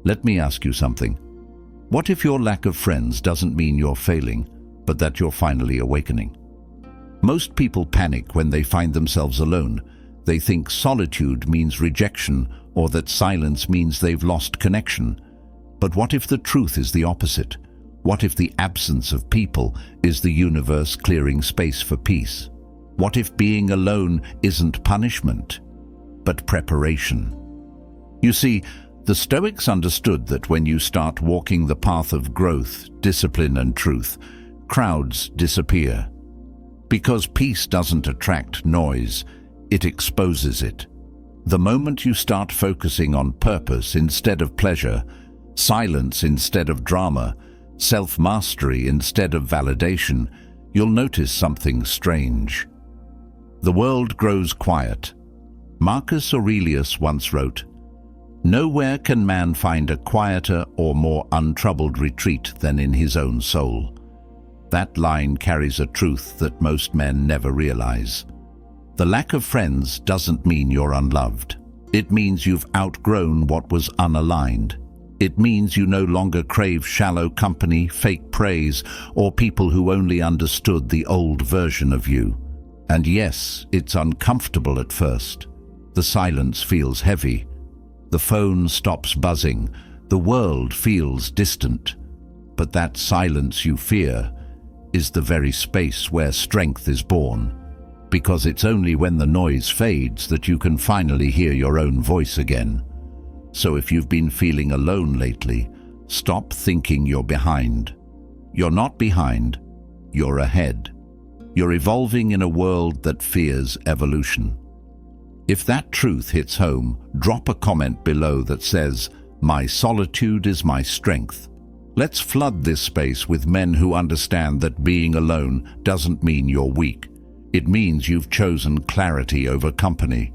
Let me ask you something. What if your lack of friends doesn't mean you're failing, but that you're finally awakening? Most people panic when they find themselves alone. They think solitude means rejection or that silence means they've lost connection. But what if the truth is the opposite? What if the absence of people is the universe clearing space for peace? What if being alone isn't punishment, but preparation? You see, the Stoics understood that when you start walking the path of growth, discipline and truth, crowds disappear. Because peace doesn't attract noise, it exposes it. The moment you start focusing on purpose instead of pleasure, silence instead of drama, self-mastery instead of validation, you'll notice something strange. The world grows quiet. Marcus Aurelius once wrote, "Nowhere can man find a quieter or more untroubled retreat than in his own soul." That line carries a truth that most men never realize. The lack of friends doesn't mean you're unloved. It means you've outgrown what was unaligned. It means you no longer crave shallow company, fake praise, or people who only understood the old version of you. And yes, it's uncomfortable at first. The silence feels heavy. The phone stops buzzing. The world feels distant. But that silence you fear is the very space where strength is born. Because it's only when the noise fades that you can finally hear your own voice again. So if you've been feeling alone lately, stop thinking you're behind. You're not behind, you're ahead. You're evolving in a world that fears evolution. If that truth hits home, drop a comment below that says, "My solitude is my strength." Let's flood this space with men who understand that being alone doesn't mean you're weak. It means you've chosen clarity over company.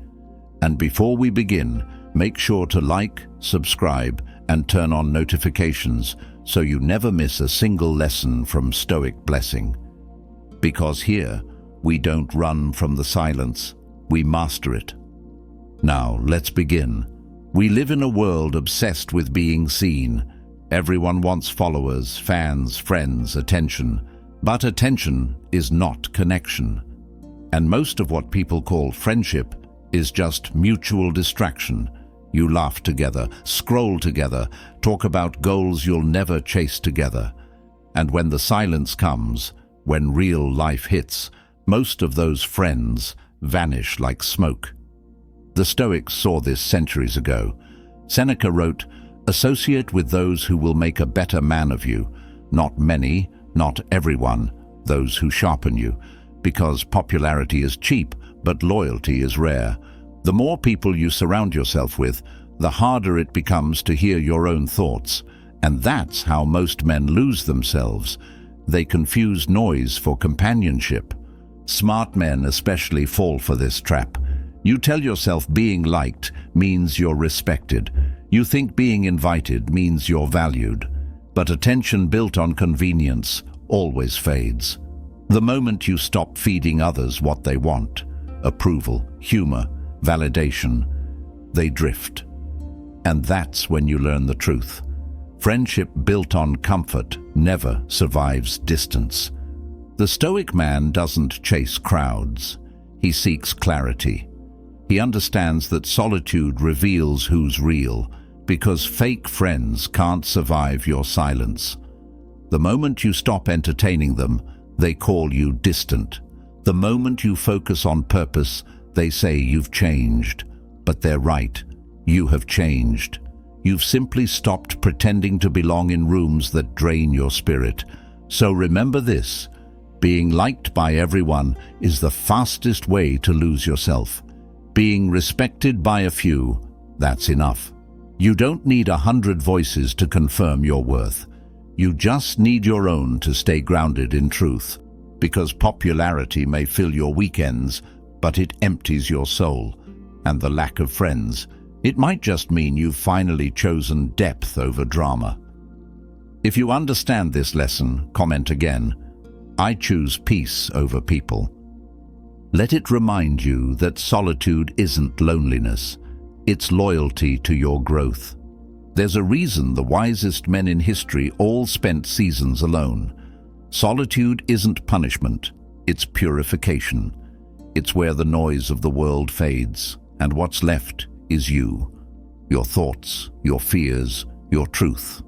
And before we begin, make sure to like, subscribe, and turn on notifications so you never miss a single lesson from Stoic Blessing. Because here, we don't run from the silence, we master it. Now, let's begin. We live in a world obsessed with being seen. Everyone wants followers, fans, friends, attention. But attention is not connection. And most of what people call friendship is just mutual distraction. You laugh together, scroll together, talk about goals you'll never chase together. And when the silence comes, when real life hits, most of those friends vanish like smoke. The Stoics saw this centuries ago. Seneca wrote, "Associate with those who will make a better man of you, not many, not everyone, those who sharpen you, because popularity is cheap, but loyalty is rare. The more people you surround yourself with, the harder it becomes to hear your own thoughts. And that's how most men lose themselves. They confuse noise for companionship. Smart men especially fall for this trap. You tell yourself being liked means you're respected. You think being invited means you're valued. But attention built on convenience always fades. The moment you stop feeding others what they want, approval, humor, validation, they drift. And that's when you learn the truth. Friendship built on comfort never survives distance. The Stoic man doesn't chase crowds. He seeks clarity. He understands that solitude reveals who's real, because fake friends can't survive your silence. The moment you stop entertaining them, they call you distant. The moment you focus on purpose, they say you've changed. But they're right. You have changed. You've simply stopped pretending to belong in rooms that drain your spirit. So remember this: being liked by everyone is the fastest way to lose yourself. Being respected by a few, that's enough. You don't need 100 voices to confirm your worth. You just need your own to stay grounded in truth. Because popularity may fill your weekends, but it empties your soul. And the lack of friends, it might just mean you've finally chosen depth over drama. If you understand this lesson, comment again. I choose peace over people. Let it remind you that solitude isn't loneliness. It's loyalty to your growth. There's a reason the wisest men in history all spent seasons alone. Solitude isn't punishment, it's purification. It's where the noise of the world fades, and what's left is you. Your thoughts, your fears, your truth.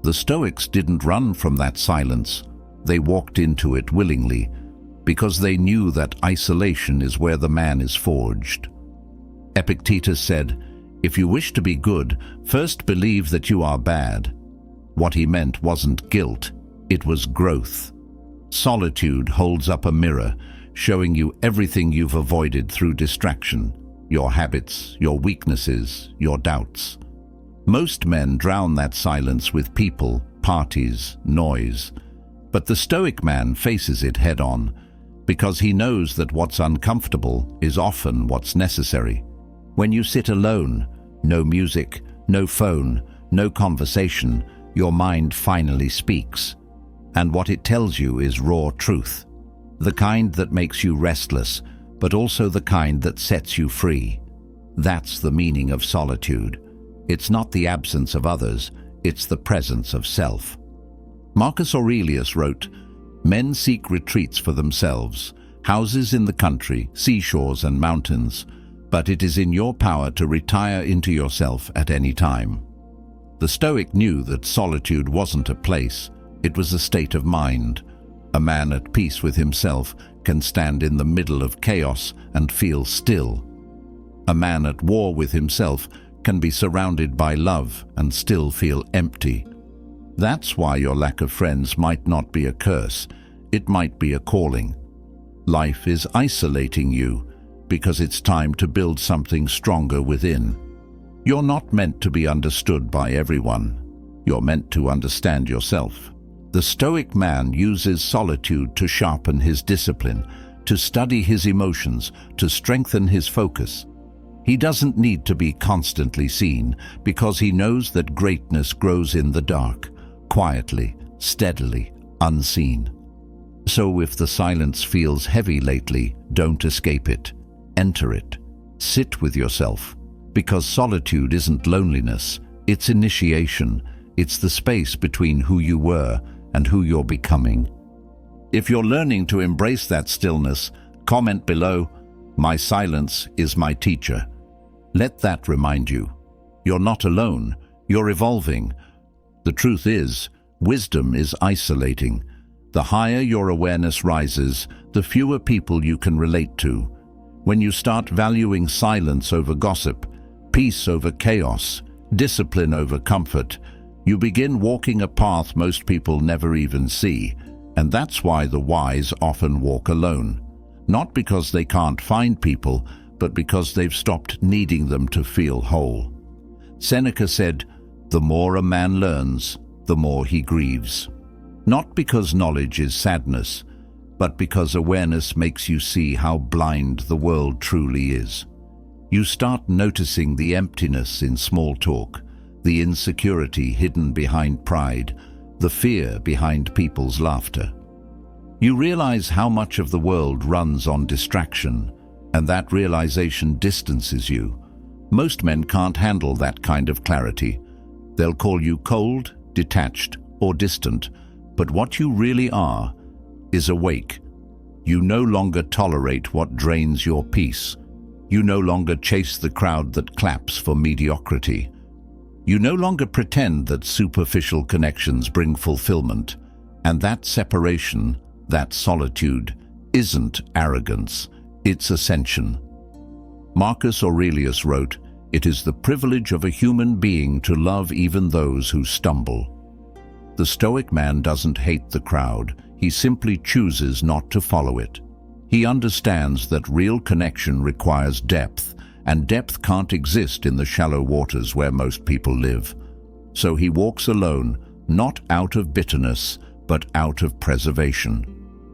The Stoics didn't run from that silence. They walked into it willingly, because they knew that isolation is where the man is forged. Epictetus said, "If you wish to be good, first believe that you are bad." What he meant wasn't guilt, it was growth. Solitude holds up a mirror, showing you everything you've avoided through distraction, your habits, your weaknesses, your doubts. Most men drown that silence with people, parties, noise. But the Stoic man faces it head-on, because he knows that what's uncomfortable is often what's necessary. When you sit alone, no music, no phone, no conversation, your mind finally speaks. And what it tells you is raw truth. The kind that makes you restless, but also the kind that sets you free. That's the meaning of solitude. It's not the absence of others, it's the presence of self. Marcus Aurelius wrote, "Men seek retreats for themselves, houses in the country, seashores and mountains, but it is in your power to retire into yourself at any time." The Stoic knew that solitude wasn't a place, it was a state of mind. A man at peace with himself can stand in the middle of chaos and feel still. A man at war with himself can be surrounded by love and still feel empty. That's why your lack of friends might not be a curse, it might be a calling. Life is isolating you because it's time to build something stronger within. You're not meant to be understood by everyone. You're meant to understand yourself. The Stoic man uses solitude to sharpen his discipline, to study his emotions, to strengthen his focus. He doesn't need to be constantly seen because he knows that greatness grows in the dark, quietly, steadily, unseen. So if the silence feels heavy lately, don't escape it. Enter it. Sit with yourself. Because solitude isn't loneliness, it's initiation. It's the space between who you were and who you're becoming. If you're learning to embrace that stillness, comment below, "My silence is my teacher." Let that remind you. You're not alone, you're evolving. The truth is, wisdom is isolating. The higher your awareness rises, the fewer people you can relate to. When you start valuing silence over gossip, peace over chaos, discipline over comfort, you begin walking a path most people never even see. And that's why the wise often walk alone. Not because they can't find people, but because they've stopped needing them to feel whole. Seneca said, "The more a man learns, the more he grieves." Not because knowledge is sadness, but because awareness makes you see how blind the world truly is. You start noticing the emptiness in small talk, the insecurity hidden behind pride, the fear behind people's laughter. You realize how much of the world runs on distraction, and that realization distances you. Most men can't handle that kind of clarity. They'll call you cold, detached, or distant, but what you really are is awake. You no longer tolerate what drains your peace. You no longer chase the crowd that claps for mediocrity. You no longer pretend that superficial connections bring fulfillment, and that separation, that solitude, isn't arrogance, it's ascension. Marcus Aurelius wrote, "It is the privilege of a human being to love even those who stumble." The Stoic man doesn't hate the crowd, he simply chooses not to follow it. He understands that real connection requires depth, and depth can't exist in the shallow waters where most people live. So he walks alone, not out of bitterness, but out of preservation.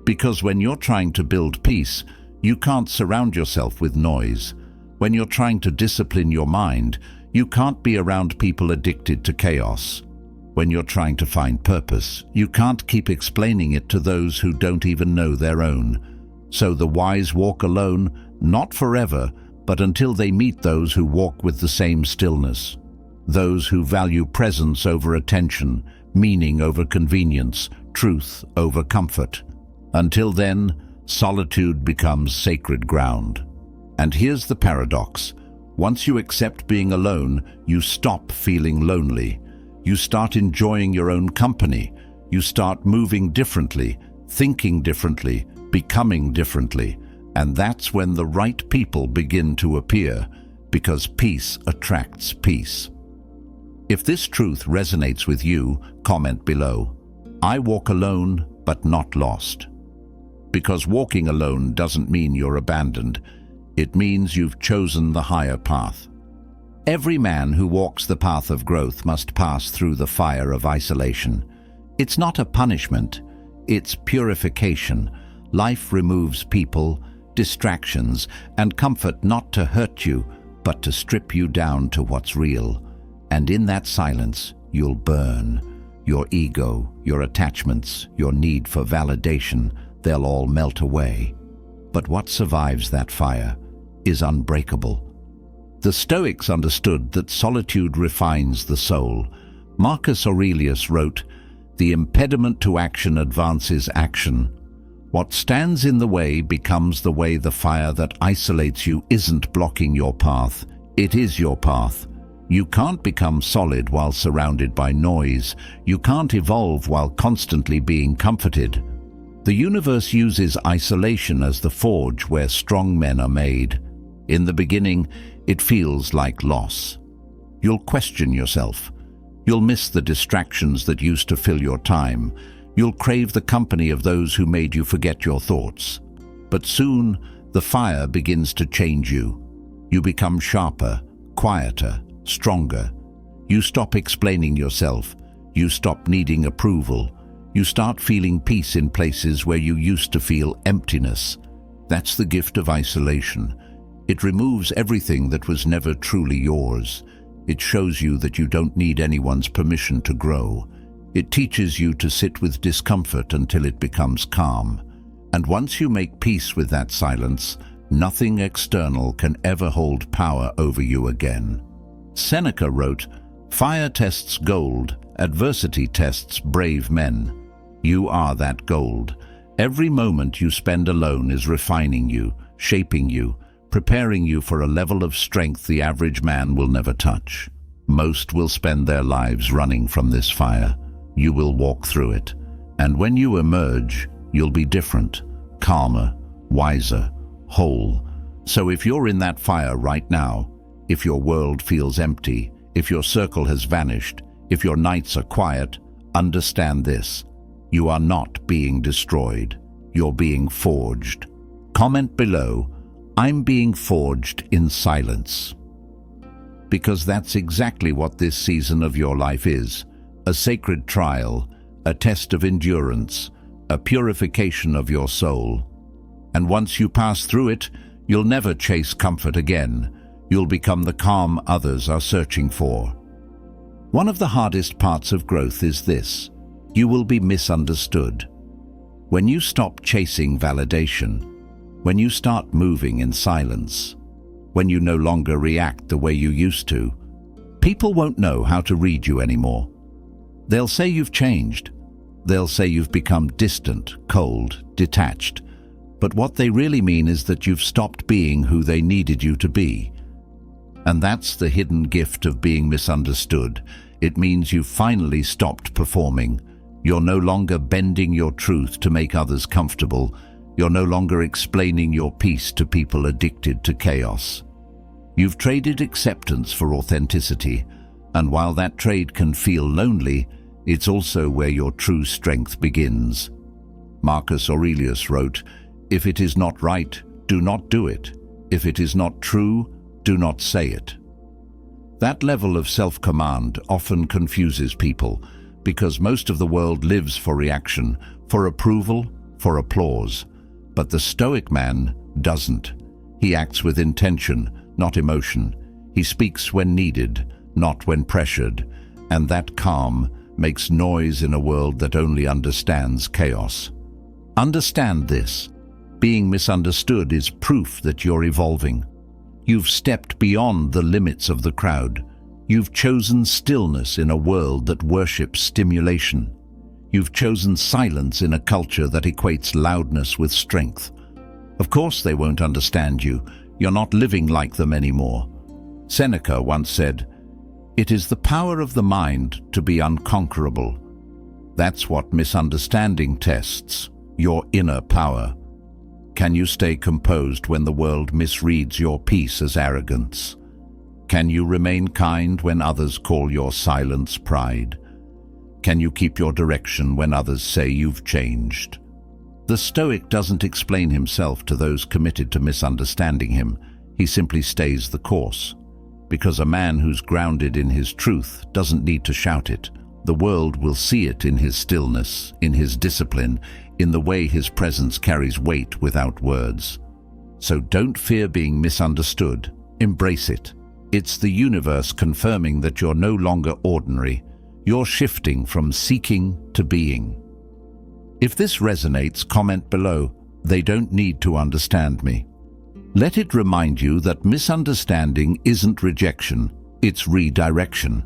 Because when you're trying to build peace, you can't surround yourself with noise. When you're trying to discipline your mind, you can't be around people addicted to chaos. When you're trying to find purpose, you can't keep explaining it to those who don't even know their own. So the wise walk alone, not forever, but until they meet those who walk with the same stillness. those who value presence over attention, meaning over convenience, truth over comfort. Until then, solitude becomes sacred ground. And here's the paradox. Once you accept being alone, you stop feeling lonely. You start enjoying your own company. You start moving differently, thinking differently, becoming differently. And that's when the right people begin to appear, because peace attracts peace. If this truth resonates with you, comment below. I walk alone, but not lost. Because walking alone doesn't mean you're abandoned. It means you've chosen the higher path. Every man who walks the path of growth must pass through the fire of isolation. It's not a punishment, it's purification. Life removes people, distractions, and comfort not to hurt you, but to strip you down to what's real. And in that silence, you'll burn. Your ego, your attachments, your need for validation, they'll all melt away. But what survives that fire is unbreakable. The Stoics understood that solitude refines the soul. Marcus Aurelius wrote, "The impediment to action advances action. What stands in the way becomes the way. The fire that isolates you isn't blocking your path, it is your path. You can't become solid while surrounded by noise. You can't evolve while constantly being comforted." The universe uses isolation as the forge where strong men are made. In the beginning, it feels like loss. You'll question yourself. You'll miss the distractions that used to fill your time. You'll crave the company of those who made you forget your thoughts. But soon, the fire begins to change you. You become sharper, quieter, stronger. You stop explaining yourself. You stop needing approval. You start feeling peace in places where you used to feel emptiness. That's the gift of isolation. It removes everything that was never truly yours. It shows you that you don't need anyone's permission to grow. It teaches you to sit with discomfort until it becomes calm. And once you make peace with that silence, nothing external can ever hold power over you again. Seneca wrote, "Fire tests gold, adversity tests brave men." You are that gold. Every moment you spend alone is refining you, shaping you, preparing you for a level of strength the average man will never touch. Most will spend their lives running from this fire. You will walk through it. And when you emerge, you'll be different, calmer, wiser, whole. So if you're in that fire right now, if your world feels empty, if your circle has vanished, if your nights are quiet, understand this. You are not being destroyed. You're being forged. Comment below, "I'm being forged in silence." Because that's exactly what this season of your life is. A sacred trial, a test of endurance, a purification of your soul. And once you pass through it, you'll never chase comfort again. You'll become the calm others are searching for. One of the hardest parts of growth is this. You will be misunderstood. When you stop chasing validation, when you start moving in silence, when you no longer react the way you used to, people won't know how to read you anymore. They'll say you've changed. They'll say you've become distant, cold, detached. But what they really mean is that you've stopped being who they needed you to be. And that's the hidden gift of being misunderstood. It means you've finally stopped performing. You're no longer bending your truth to make others comfortable. You're no longer explaining your peace to people addicted to chaos. You've traded acceptance for authenticity, and while that trade can feel lonely, it's also where your true strength begins. Marcus Aurelius wrote, "If it is not right, do not do it. If it is not true, do not say it." That level of self-command often confuses people, because most of the world lives for reaction, for approval, for applause. But the Stoic man doesn't. He acts with intention, not emotion. He speaks when needed, not when pressured. And that calm makes noise in a world that only understands chaos. Understand this. Being misunderstood is proof that you're evolving. You've stepped beyond the limits of the crowd. You've chosen stillness in a world that worships stimulation. You've chosen silence in a culture that equates loudness with strength. Of course they won't understand you. You're not living like them anymore. Seneca once said, "It is the power of the mind to be unconquerable." That's what misunderstanding tests, your inner power. Can you stay composed when the world misreads your peace as arrogance? Can you remain kind when others call your silence pride? Can you keep your direction when others say you've changed? The Stoic doesn't explain himself to those committed to misunderstanding him. He simply stays the course. Because a man who's grounded in his truth doesn't need to shout it. The world will see it in his stillness, in his discipline, in the way his presence carries weight without words. So don't fear being misunderstood. Embrace it. It's the universe confirming that you're no longer ordinary. You're shifting from seeking to being. If this resonates, comment below. They don't need to understand me. Let it remind you that misunderstanding isn't rejection, it's redirection.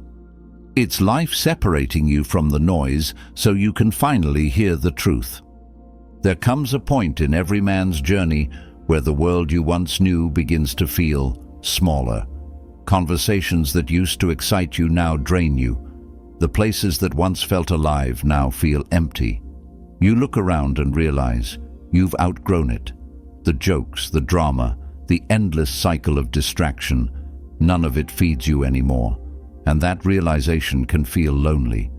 It's life separating you from the noise so you can finally hear the truth. There comes a point in every man's journey where the world you once knew begins to feel smaller. Conversations that used to excite you now drain you. The places that once felt alive now feel empty. You look around and realize you've outgrown it. The jokes, the drama, the endless cycle of distraction, none of it feeds you anymore. And that realization can feel lonely.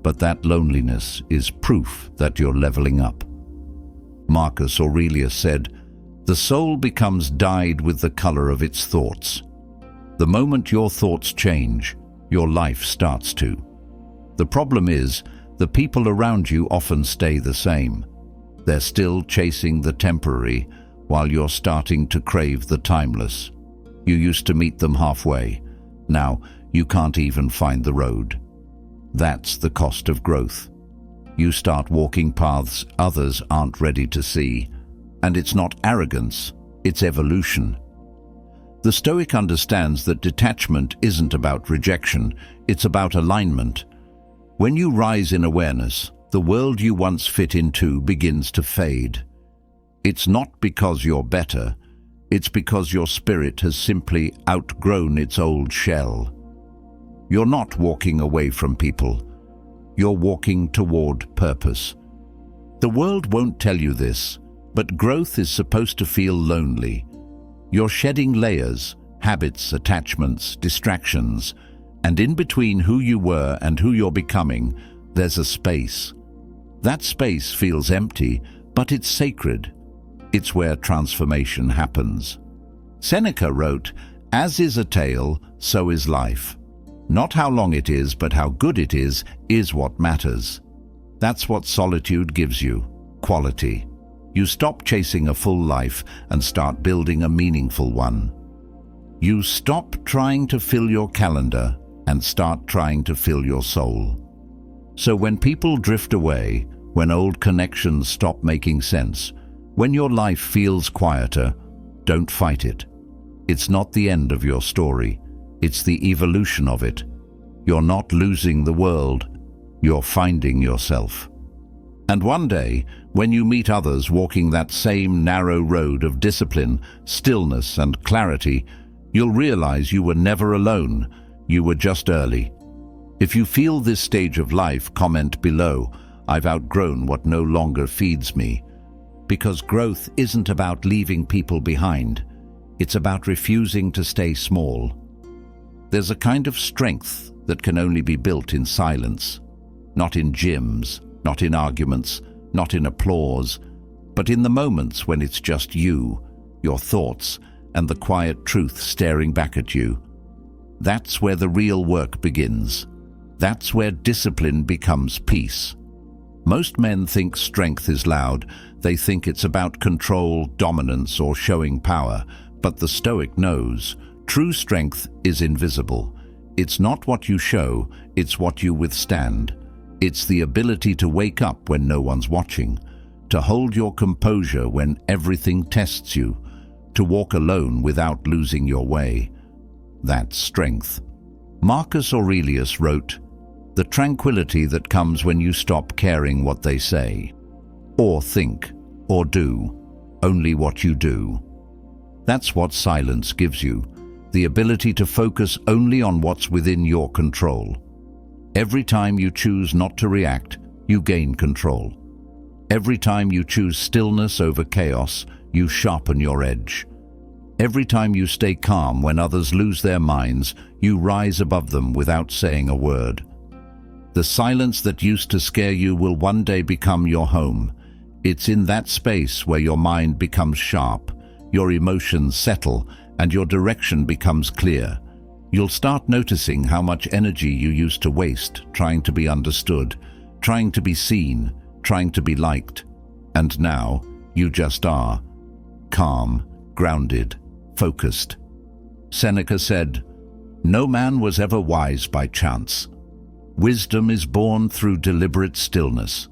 But that loneliness is proof that you're leveling up. Marcus Aurelius said, "The soul becomes dyed with the color of its thoughts." The moment your thoughts change, your life starts to. The problem is, the people around you often stay the same. They're still chasing the temporary, while you're starting to crave the timeless. You used to meet them halfway. Now, you can't even find the road. That's the cost of growth. You start walking paths others aren't ready to see. And it's not arrogance, it's evolution. The Stoic understands that detachment isn't about rejection, it's about alignment. When you rise in awareness, the world you once fit into begins to fade. It's not because you're better, it's because your spirit has simply outgrown its old shell. You're not walking away from people, you're walking toward purpose. The world won't tell you this, but growth is supposed to feel lonely. You're shedding layers, habits, attachments, distractions, and in between who you were and who you're becoming, there's a space. That space feels empty, but it's sacred. It's where transformation happens. Seneca wrote, "As is a tale, so is life. Not how long it is, but how good it is what matters." That's what solitude gives you, quality. You stop chasing a full life and start building a meaningful one. You stop trying to fill your calendar and start trying to fill your soul. So when people drift away, when old connections stop making sense, when your life feels quieter, don't fight it. It's not the end of your story. It's the evolution of it. You're not losing the world. You're finding yourself. And one day, when you meet others walking that same narrow road of discipline, stillness, and clarity, you'll realize you were never alone. You were just early. If you feel this stage of life, comment below. I've outgrown what no longer feeds me. Because growth isn't about leaving people behind. It's about refusing to stay small. There's a kind of strength that can only be built in silence. Not in gyms, not in arguments, not in applause, but in the moments when it's just you, your thoughts, and the quiet truth staring back at you. That's where the real work begins. That's where discipline becomes peace. Most men think strength is loud. They think it's about control, dominance, or showing power. But the Stoic knows, true strength is invisible. It's not what you show, it's what you withstand. It's the ability to wake up when no one's watching, to hold your composure when everything tests you, to walk alone without losing your way. That's strength. Marcus Aurelius wrote, "The tranquility that comes when you stop caring what they say, or think, or do, only what you do." That's what silence gives you, the ability to focus only on what's within your control. Every time you choose not to react, you gain control. Every time you choose stillness over chaos, you sharpen your edge. Every time you stay calm when others lose their minds, you rise above them without saying a word. The silence that used to scare you will one day become your home. It's in that space where your mind becomes sharp, your emotions settle, and your direction becomes clear. You'll start noticing how much energy you used to waste trying to be understood, trying to be seen, trying to be liked. And now, you just are. Calm, grounded, focused. Seneca said, "No man was ever wise by chance. Wisdom is born through deliberate stillness."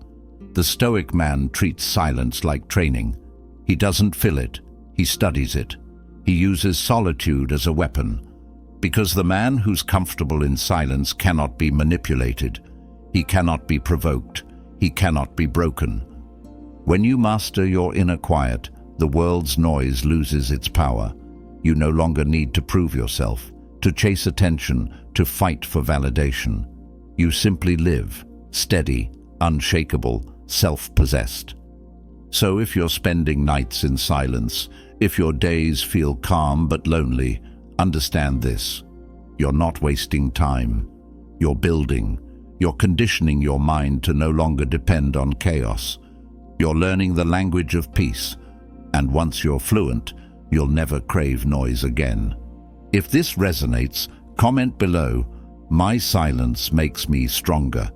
The Stoic man treats silence like training. He doesn't fill it, he studies it. He uses solitude as a weapon. Because the man who's comfortable in silence cannot be manipulated. He cannot be provoked. He cannot be broken. When you master your inner quiet, the world's noise loses its power. You no longer need to prove yourself, to chase attention, to fight for validation. You simply live, steady, unshakable, self-possessed. So if you're spending nights in silence, if your days feel calm but lonely, understand this. You're not wasting time. You're building. You're conditioning your mind to no longer depend on chaos. You're learning the language of peace. And once you're fluent, you'll never crave noise again. If this resonates, comment below, "My silence makes me stronger."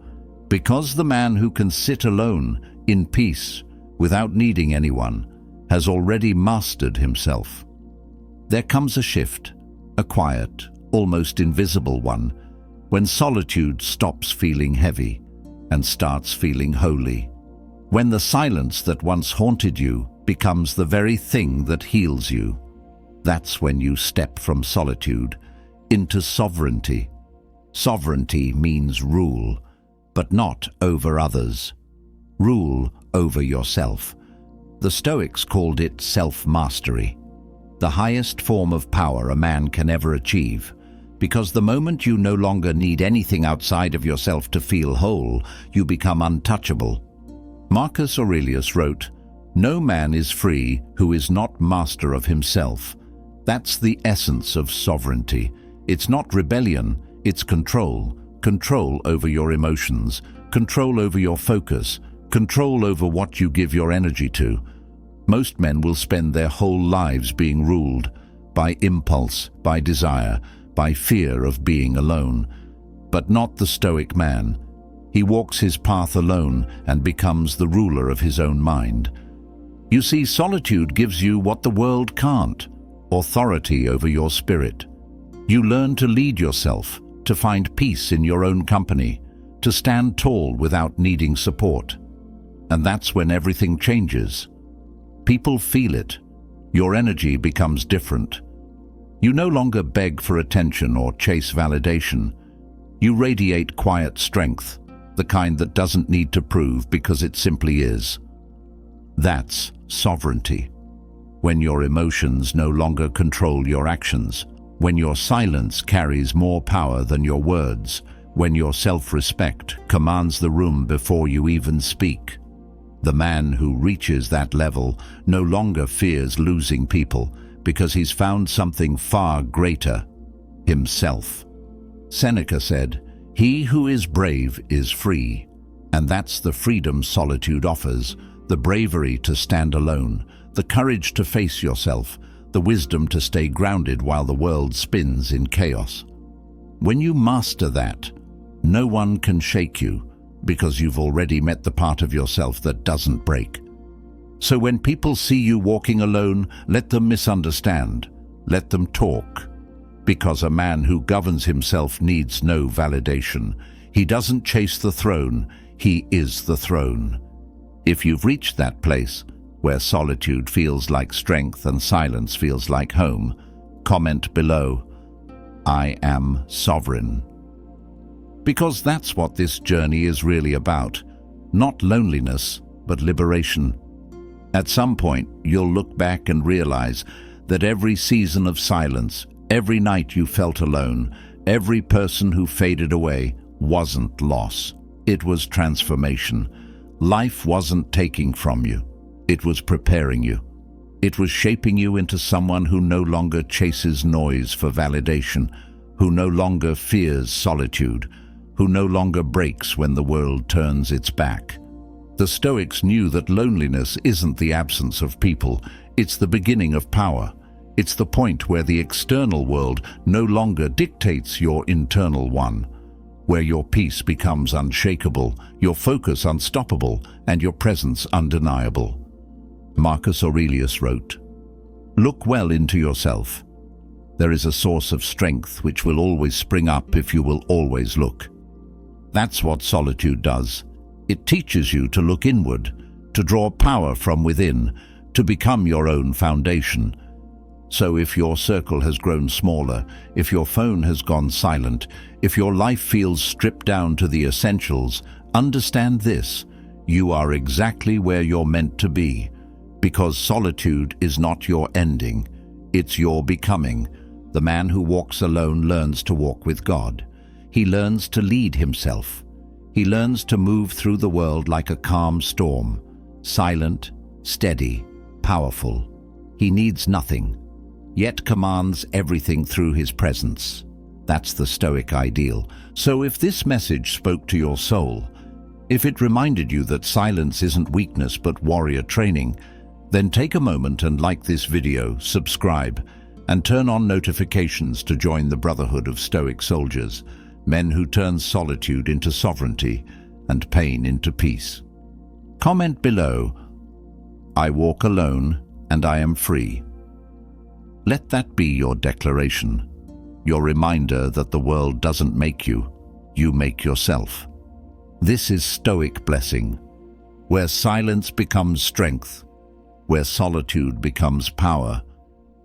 Because the man who can sit alone, in peace, without needing anyone, has already mastered himself. There comes a shift, a quiet, almost invisible one, when solitude stops feeling heavy and starts feeling holy. When the silence that once haunted you becomes the very thing that heals you. That's when you step from solitude into sovereignty. Sovereignty means rule, but not over others. Rule over yourself. The Stoics called it self-mastery, the highest form of power a man can ever achieve, because the moment you no longer need anything outside of yourself to feel whole, you become untouchable. Marcus Aurelius wrote, "No man is free who is not master of himself." That's the essence of sovereignty. It's not rebellion, it's control. Control over your emotions, control over your focus, control over what you give your energy to. Most men will spend their whole lives being ruled by impulse, by desire, by fear of being alone. But not the Stoic man. He walks his path alone and becomes the ruler of his own mind. You see, solitude gives you what the world can't: authority over your spirit. You learn to lead yourself, to find peace in your own company, to stand tall without needing support. And that's when everything changes. People feel it. Your energy becomes different. You no longer beg for attention or chase validation. You radiate quiet strength, the kind that doesn't need to prove because it simply is. That's sovereignty. When your emotions no longer control your actions, when your silence carries more power than your words, when your self-respect commands the room before you even speak. The man who reaches that level no longer fears losing people because he's found something far greater: himself. Seneca said, "He who is brave is free." And that's the freedom solitude offers: the bravery to stand alone, the courage to face yourself, the wisdom to stay grounded while the world spins in chaos. When you master that, no one can shake you, because you've already met the part of yourself that doesn't break. So when people see you walking alone, let them misunderstand. Let them talk. Because a man who governs himself needs no validation. He doesn't chase the throne, he is the throne. If you've reached that place, where solitude feels like strength and silence feels like home, comment below. I am sovereign. Because that's what this journey is really about. Not loneliness, but liberation. At some point, you'll look back and realize that every season of silence, every night you felt alone, every person who faded away wasn't loss. It was transformation. Life wasn't taking from you. It was preparing you. It was shaping you into someone who no longer chases noise for validation, who no longer fears solitude, who no longer breaks when the world turns its back. The Stoics knew that loneliness isn't the absence of people, it's the beginning of power. It's the point where the external world no longer dictates your internal one, where your peace becomes unshakable, your focus unstoppable, and your presence undeniable. Marcus Aurelius wrote, "Look well into yourself. There is a source of strength which will always spring up if you will always look." That's what solitude does. It teaches you to look inward, to draw power from within, to become your own foundation. So if your circle has grown smaller, if your phone has gone silent, if your life feels stripped down to the essentials, understand this: you are exactly where you're meant to be. Because solitude is not your ending, it's your becoming. The man who walks alone learns to walk with God. He learns to lead himself. He learns to move through the world like a calm storm, silent, steady, powerful. He needs nothing, yet commands everything through his presence. That's the Stoic ideal. So if this message spoke to your soul, if it reminded you that silence isn't weakness but warrior training, then take a moment and like this video, subscribe, and turn on notifications to join the Brotherhood of Stoic Soldiers, men who turn solitude into sovereignty and pain into peace. Comment below, "I walk alone and I am free." Let that be your declaration, your reminder that the world doesn't make you, you make yourself. This is Stoic blessing, where silence becomes strength, where solitude becomes power,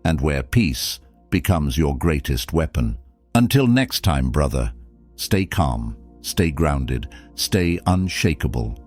and where peace becomes your greatest weapon. Until next time, brother, stay calm, stay grounded, stay unshakable.